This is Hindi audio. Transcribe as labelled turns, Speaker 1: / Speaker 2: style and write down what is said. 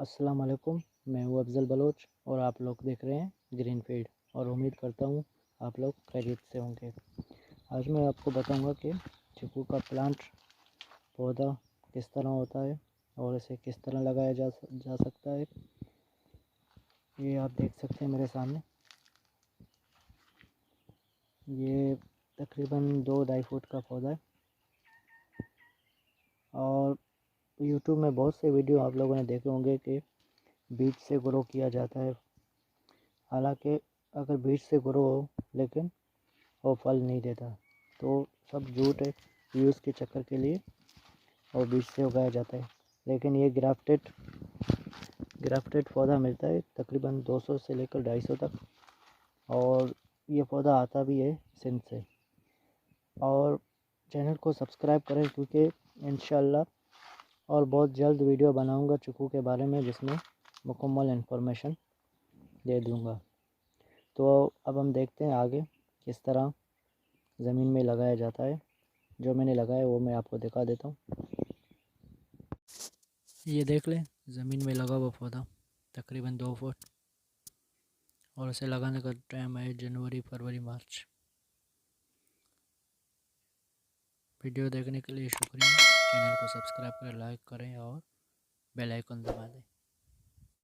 Speaker 1: अस्सलाम वालेकुम। मैं हूँ अफ़ज़ल बलोच और आप लोग देख रहे हैं ग्रीन फील्ड और उम्मीद करता हूँ आप लोग खैरियत से होंगे। आज मैं आपको बताऊँगा कि चीकू का प्लांट पौधा किस तरह होता है और इसे किस तरह लगाया जा सकता है। ये आप देख सकते हैं मेरे सामने, ये तकरीबन 2-2.5 फुट का पौधा है और यूट्यूब में बहुत से वीडियो आप लोगों ने देखे होंगे कि बीज से ग्रो किया जाता है। हालांकि अगर बीज से ग्रो हो लेकिन वो फल नहीं देता तो सब झूठ है, व्यूज़ के चक्कर के लिए और बीज से उगाया जाता है। लेकिन ये ग्राफ्टेड पौधा मिलता है तकरीबन 200 से लेकर 250 तक और ये पौधा आता भी है सिंध से। और चैनल को सब्सक्राइब करें क्योंकि इंशाल्लाह और बहुत जल्द वीडियो बनाऊंगा चीकू के बारे में जिसमें मुकम्मल इन्फॉर्मेशन दे दूंगा। तो अब हम देखते हैं आगे किस तरह ज़मीन में लगाया जाता है। जो मैंने लगाया वो मैं आपको दिखा देता हूँ। ये देख लें, ज़मीन में लगा हुआ पौधा तकरीबन 2 फुट और इसे लगाने का टाइम है जनवरी, फरवरी, मार्च। वीडियो देखने के लिए शुक्रिया। चैनल को सब्सक्राइब करें, लाइक करें और बेल आइकन दबा दें।